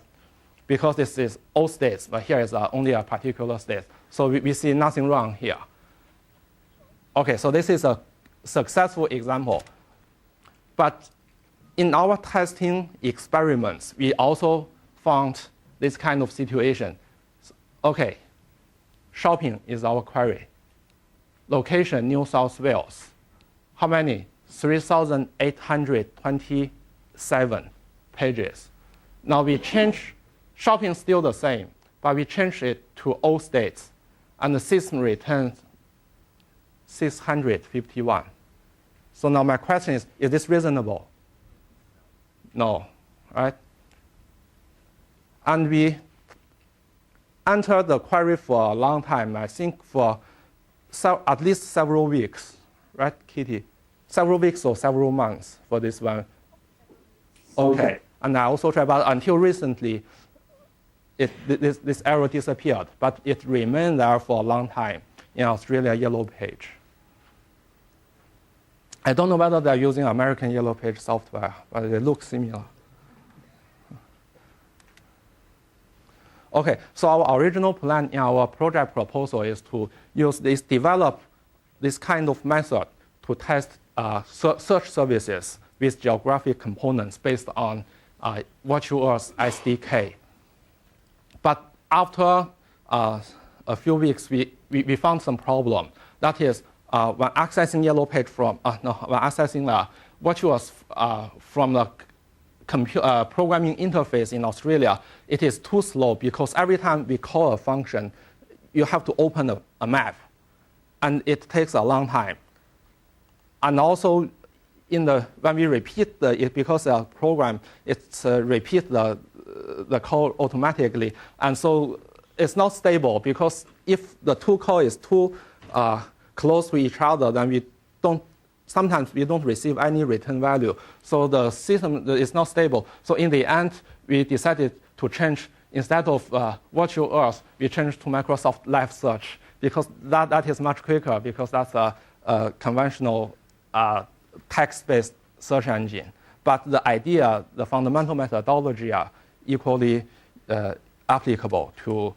Because this is all states, but here is only a particular state. So we see nothing wrong here. Okay, so this is a successful example. But in our testing experiments, we also found this kind of situation. Okay, shopping is our query. Location, New South Wales. How many? 3,827 pages. Now we change, shopping still the same, but we change it to all states, and the system returns 651. So now my question is this reasonable? No, right? And we entered the query for a long time, I think for at least several weeks, right, Kitty? Several weeks or several months for this one. Okay, and I also tried, but until recently, this error disappeared, but it remained there for a long time in Australia Yellow Page. I don't know whether they're using American Yellow Page software, but they look similar. Okay, so our original plan in our project proposal is to develop this kind of method to test search services with geographic components based on Virtual Earth SDK. But after a few weeks, we found some problem. That is, when accessing Yellow Page when accessing Virtual Earth from the programming interface in Australia, it is too slow because every time we call a function, you have to open a map, and it takes a long time. And also, when we repeat because the program, it repeats the call automatically, and so it's not stable because if the two call is too close to each other, then sometimes we don't receive any return value. So the system is not stable. So in the end, we decided to change, instead of Virtual Earth, we changed to Microsoft Live Search because that is much quicker because that's a conventional text-based search engine. But the idea, the fundamental methodology are equally applicable to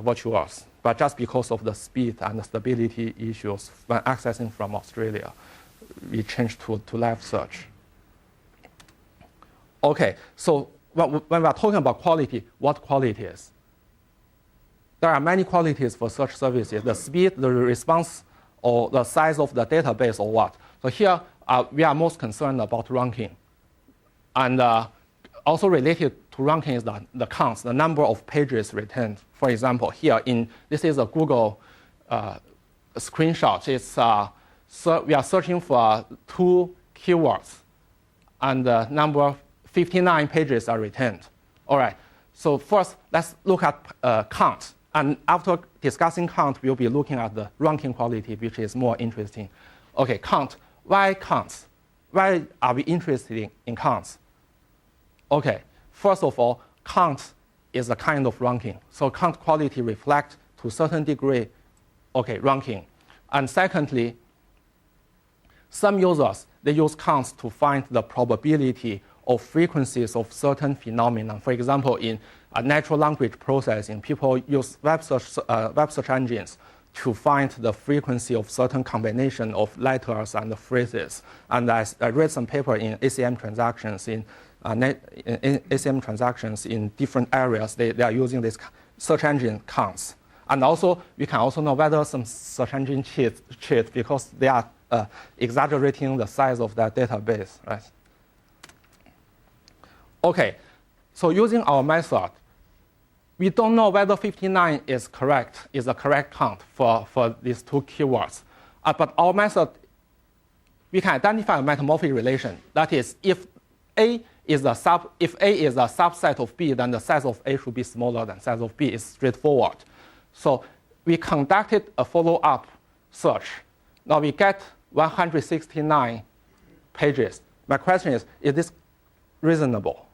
Virtual Earth. But just because of the speed and the stability issues when accessing from Australia, we changed to Live Search. Okay, so when we are talking about quality, what quality is? There are many qualities for search services: the speed, the response, or the size of the database, or what. So here, we are most concerned about ranking. And also related to ranking is the counts, the number of pages returned. For example, here this is a Google screenshot. We are searching for 2 keywords, and the number 59 pages are returned. All right. So first, let's look at count. And after discussing count, we'll be looking at the ranking quality, which is more interesting. Okay, count. Why counts? Why are we interested in counts? Okay, first of all, count is a kind of ranking. So count quality reflects to a certain degree, ranking. And secondly, some users, they use counts to find the probability of frequencies of certain phenomena. For example, in natural language processing, people use web search engines to find the frequency of certain combination of letters and phrases. And I read some paper in ACM transactions in ACM transactions in different areas. They are using this search engine counts. And also, we can also know whether some search engine cheat because they are exaggerating the size of their database, right? Okay, so using our method, we don't know whether 59 is correct, is a correct count for these two keywords. But our method, we can identify a metamorphic relation. That is, if A is a subset of B, then the size of A should be smaller than size of B. It's straightforward. So we conducted a follow-up search. Now we get 169 pages. My question is this reasonable?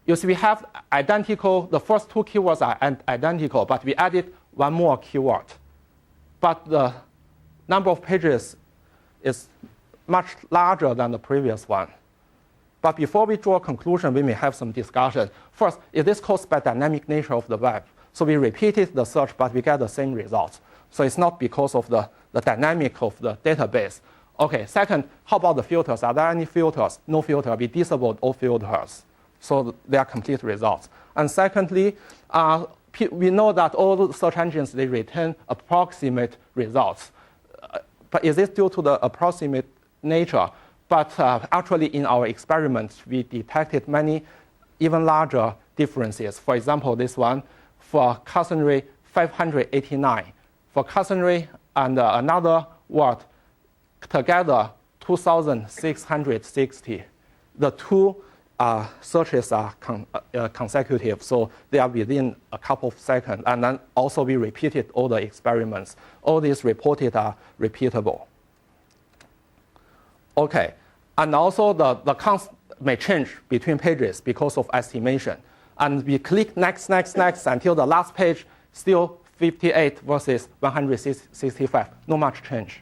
You see, we have identical, the first two keywords are identical, but we added one more keyword. But the number of pages is much larger than the previous one. But before we draw a conclusion, we may have some discussion. First, is this caused by dynamic nature of the web? So we repeated the search, but we get the same results. So it's not because of the dynamic of the database. Okay, second, how about the filters? Are there any filters? No filter. We disabled all filters. So they are complete results. And secondly, we know that all search engines, they return approximate results. But is this due to the approximate nature? But actually, in our experiments, we detected many even larger differences. For example, this one, for customary 589. For customary and another word, together 2,660. The two searches are consecutive, so they are within a couple of seconds. And then also we repeated all the experiments. All these reported are repeatable. Okay, and also the counts may change between pages because of estimation. And we click next until the last page, still 58 versus 165, no much change.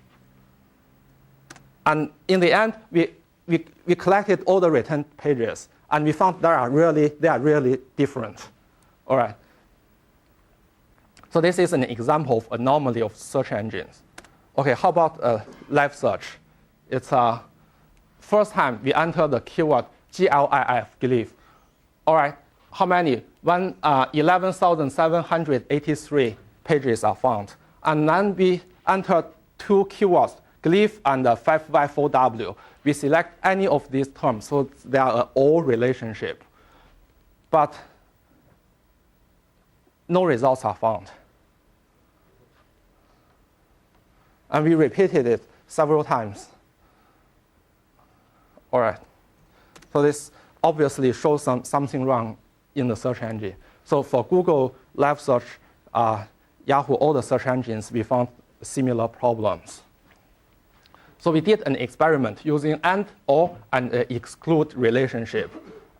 And in the end, we collected all the returned pages, and we found they are really different. All right. So this is an example of anomaly of search engines. Okay, how about live search? It's first time we enter the keyword GLIF, glyph. All right, how many? 11,783 pages are found. And then we enter two keywords, glyph and 5Y4W. We select any of these terms, so they are an all relationship. But no results are found. And we repeated it several times. All right. So this obviously shows something wrong in the search engine. So for Google Live Search, Yahoo, all the search engines, we found similar problems. So we did an experiment using AND, OR, and exclude relationship.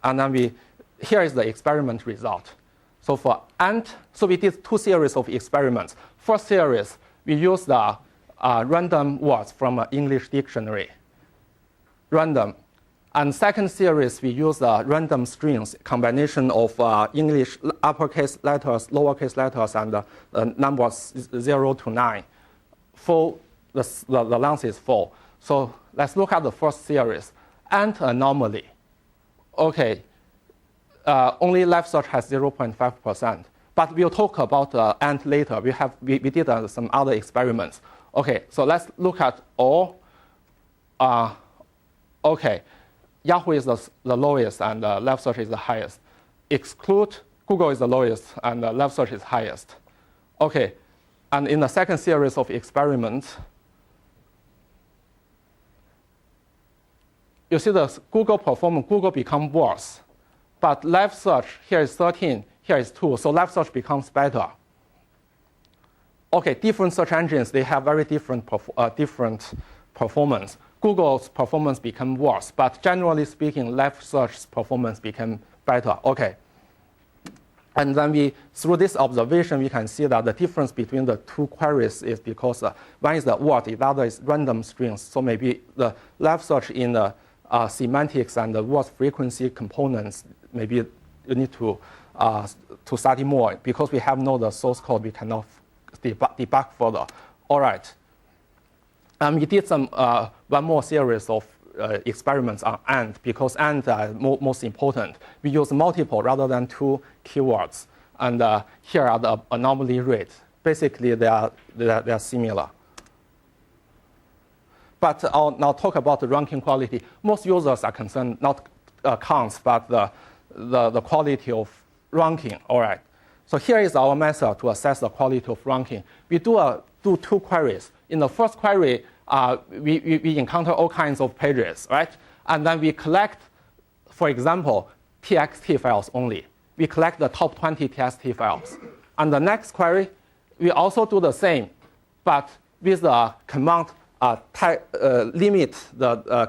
And then here is the experiment result. So for AND, so we did two series of experiments. First series, we used the random words from an English dictionary, random. And second series, we use random strings, combination of English uppercase letters, lowercase letters, and numbers 0 to 9. Full, the length is 4. So let's look at the first series. AND anomaly. Okay, only live search has 0.5%. But we'll talk about AND later. We did some other experiments. Okay, so let's look at all. Okay. Yahoo is the lowest, and live search is the highest. Exclude, Google is the lowest, and live search is highest. Okay, and in the second series of experiments, you see the Google performance, Google becomes worse. But live search, here is 13, here is 2, so live search becomes better. Okay, different search engines, they have very different performance. Google's performance became worse, but generally speaking, live search's performance became better. Okay. And then through this observation, we can see that the difference between the two queries is because one is the word, the other is random strings. So maybe the live search in the semantics and the word frequency components, maybe you need to study more. Because we have no the source code, we cannot debug further. All right. We did some one more series of experiments on AND, because AND are most important. We use multiple rather than two keywords. And here are the anomaly rates. Basically, they are similar. But I'll now talk about the ranking quality. Most users are concerned not counts, but the quality of ranking. All right. So here is our method to assess the quality of ranking. We do two queries. In the first query, we encounter all kinds of pages, right? And then we collect, for example, txt files only. We collect the top 20 txt files. And the next query, we also do the same, but with the command limit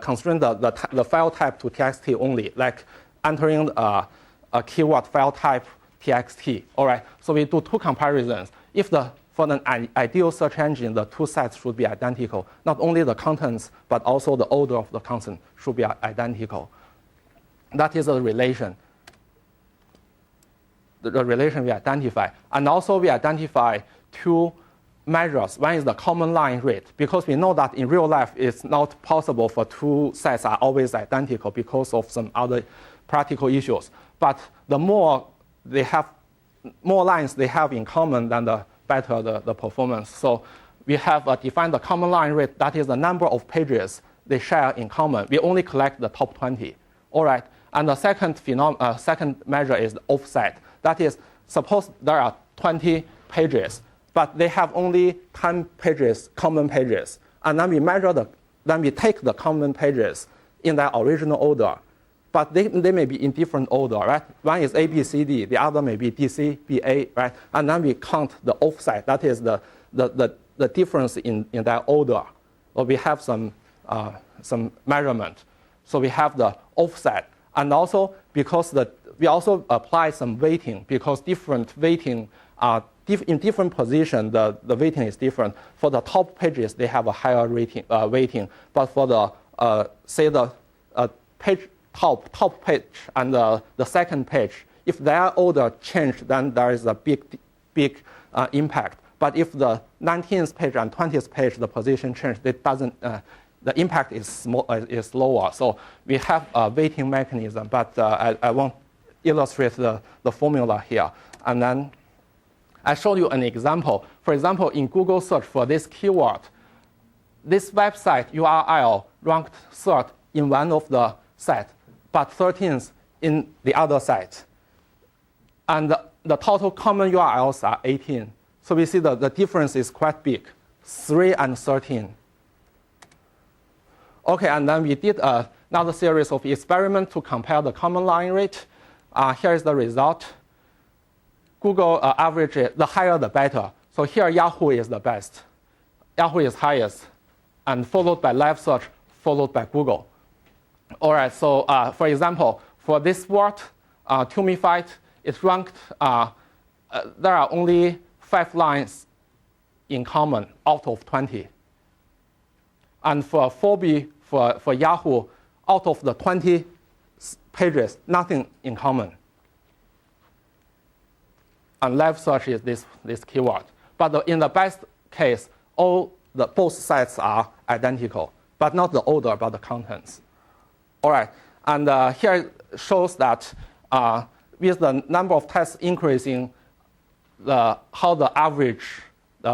constraint the file type to txt only, like entering a keyword file type txt. All right. So we do two comparisons. For an ideal search engine, the two sets should be identical. Not only the contents, but also the order of the content should be identical. That is a relation. The relation we identify. And also we identify two measures. One is the common line rate, because we know that in real life it's not possible for two sets are always identical because of some other practical issues. But the more lines they have in common, then the better the performance. So we have defined the common line rate, that is the number of pages they share in common. We only collect the top 20. All right. And the second measure is the offset. That is, suppose there are 20 pages, but they have only 10 pages, common pages. And then we take the common pages in their original order. But they may be in different order, right? One is A, B, C, D. The other may be D, C, B, A, right? And then we count the offset. That is the difference in their order. Or we have some measurement. So we have the offset. And also, because we also apply some weighting, because different weighting in different positions, the weighting is different. For the top pages, they have a higher weighting. But for the page top page and the second page, if their order changed, then there is a big impact. But if the 19th page and 20th page, the position changed, it doesn't. The impact is lower. So we have a weighting mechanism, but I won't illustrate the formula here. And then I showed you an example. For example, in Google search for this keyword, this website URL ranked third in one of the set, but 13th in the other site. And the total common URLs are 18. So we see the difference is quite big, 3 and 13. Okay, and then we did another series of experiments to compare the common line rate. Here is the result. Google average, the higher the better. So here Yahoo is the best. Yahoo is highest, and followed by live search, followed by Google. All right, so for example, for this word, Tumified, it's ranked, there are only 5 lines in common out of 20. And for 4B, for Yahoo, out of the 20 pages, nothing in common. And live search is this keyword. But in the best case, both sites are identical, but not the order, but the contents. All right, and here shows that with the number of tests increasing, how the average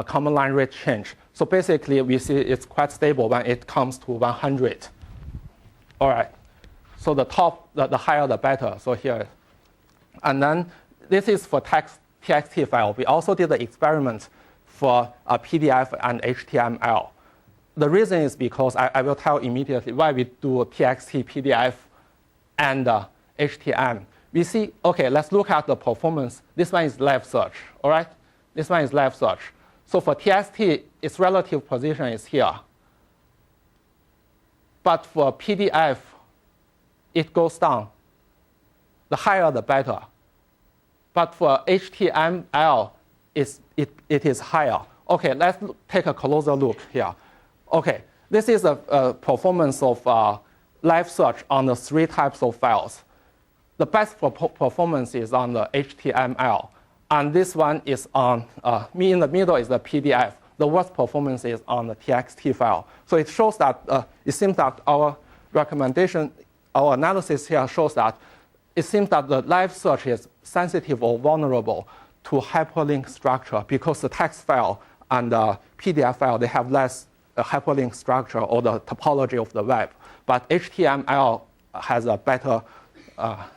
common line rate change. So basically, we see it's quite stable when it comes to 100. All right, so the higher the better. So here, and then this is for TXT file. We also did the experiment for PDF and HTML. The reason is because I will tell immediately why we do TXT, PDF, and HTML. We see, okay, let's look at the performance. This one is live search, all right? This one is live search. So for TXT, its relative position is here. But for PDF, it goes down. The higher, the better. But for HTML, it is higher. Okay, let's take a closer look here. Okay, this is a performance of live search on the 3 types of files. The best performance is on the HTML. And this one is on, in the middle is the PDF. The worst performance is on the TXT file. So it shows that, it seems that our recommendation, our analysis here shows that it seems that the live search is sensitive or vulnerable to hyperlink structure because the text file and the PDF file, they have less hyperlink structure or the topology of the web. But HTML has a better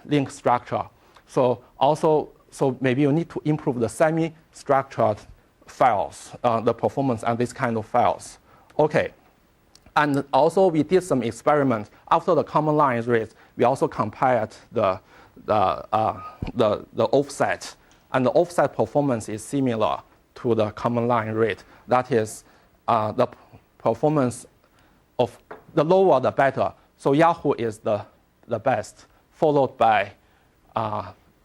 link structure. So also So maybe you need to improve the semi-structured files, the performance on this kind of files. Okay. And also we did some experiments. After the command line rate, we also compared the offset. And the offset performance is similar to the command line rate. That is, the performance of the lower the better. So Yahoo is the best, followed by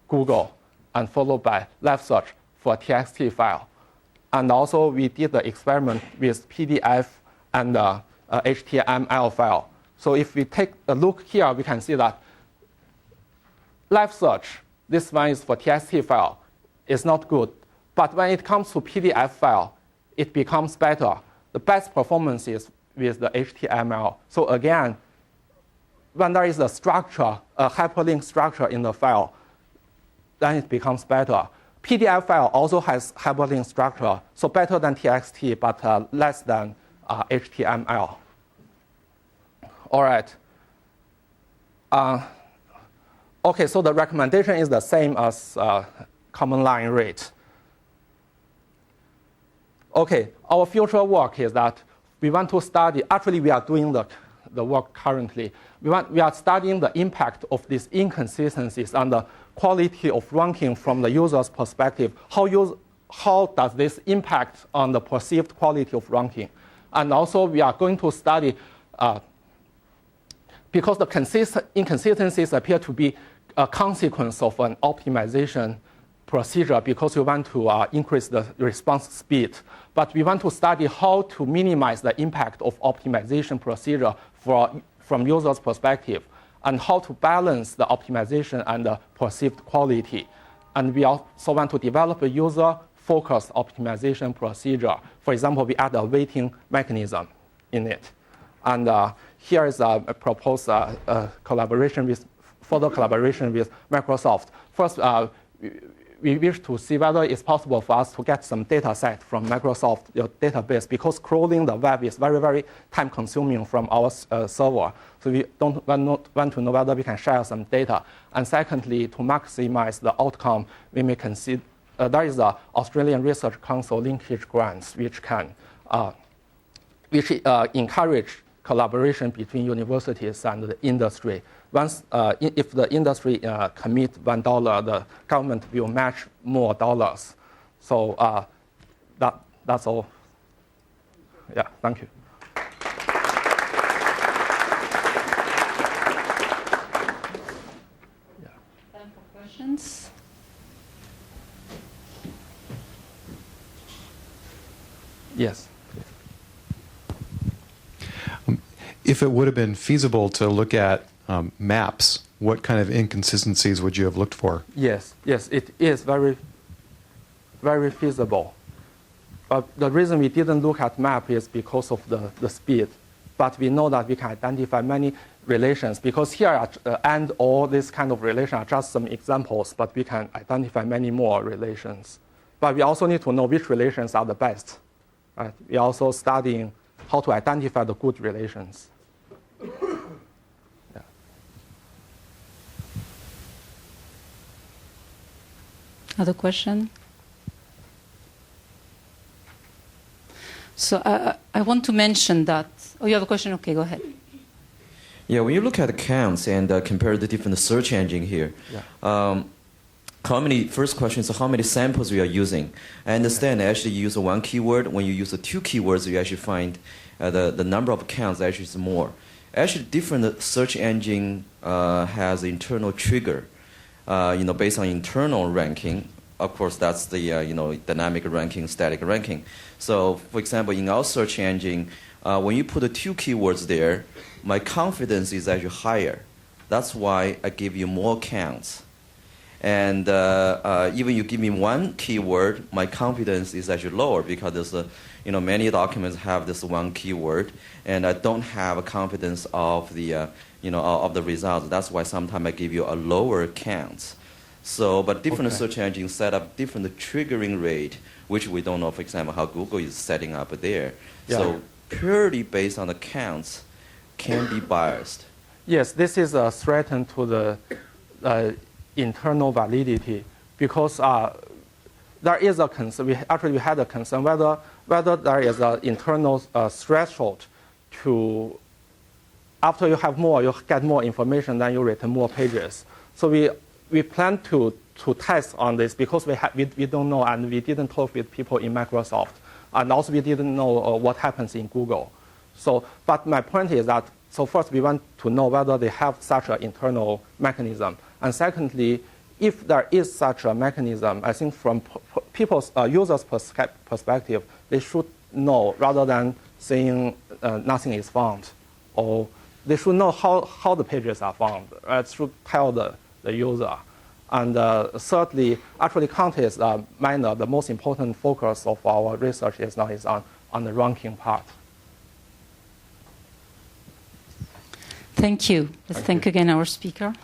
Google, and followed by Live Search for TXT file. And also we did the experiment with PDF and HTML file. So if we take a look here, we can see that Live Search, this one is for TXT file, is not good. But when it comes to PDF file, it becomes better. The best performance is with the HTML. So again, when there is a structure, a hyperlink structure in the file, then it becomes better. PDF file also has hyperlink structure, so better than TXT, but less than HTML. All right. Okay, so the recommendation is the same as command line rate. Okay, our future work is that we want to study, actually we are doing the work currently. We are studying the impact of these inconsistencies on the quality of ranking from the user's perspective. How does this impact on the perceived quality of ranking? And also we are going to study, because the inconsistencies appear to be a consequence of an optimization procedure because we want to increase the response speed. But we want to study how to minimize the impact of optimization procedure from user's perspective, and how to balance the optimization and the perceived quality. And we also want to develop a user-focused optimization procedure. For example, we add a weighting mechanism in it. And here is a proposed further collaboration with Microsoft. First, we wish to see whether it's possible for us to get some data set from Microsoft database, because crawling the web is very, very time-consuming from our server. So we don't want to know whether we can share some data. And secondly, to maximize the outcome, we may consider there is the Australian Research Council linkage grants, which can encourage collaboration between universities and the industry. Once, if the industry commit $1, the government will match more dollars. So that's all. Yeah, thank you. Time for questions. Yes. If it would have been feasible to look at maps, what kind of inconsistencies would you have looked for? Yes, it is very, very feasible. But the reason we didn't look at map is because of the speed. But we know that we can identify many relations, because here and all this kind of relation are just some examples, but we can identify many more relations. But we also need to know which relations are the best. Right? We are also studying how to identify the good relations. Yeah. Other question? So I want to mention that. Oh, you have a question? Okay, go ahead. Yeah, when you look at the counts and compare the different search engine here, Yeah. First question is how many samples we are using. I understand actually you use one keyword. When you use the two keywords, you actually find the number of counts actually is more. Actually, different search engine has internal trigger, based on internal ranking. Of course, that's the dynamic ranking, static ranking. So, for example, in our search engine, when you put the two keywords there, my confidence is actually higher. That's why I give you more counts. And even you give me one keyword, my confidence is actually lower because there's many documents have this one keyword, and I don't have a confidence of the of the results. That's why sometimes I give you a lower count. So, but different search engines set up different triggering rate, which we don't know, for example, how Google is setting up there. Yeah. So purely based on the counts can be biased. Yes, this is a threat to the internal validity, because there is a concern. We had a concern whether there is an internal threshold to, after you have more, you get more information, then you return more pages. So we plan to test on this because we don't know, and we didn't talk with people in Microsoft, and also we didn't know what happens in Google. So, but my point is that, so first we want to know whether they have such an internal mechanism, and secondly, if there is such a mechanism, I think from people's users' perspective, they should know rather than saying nothing is found, or they should know how the pages are found. It should tell the user. And thirdly, actually context minor, the most important focus of our research is now on the ranking part. Thank you. Let's thank again our speaker.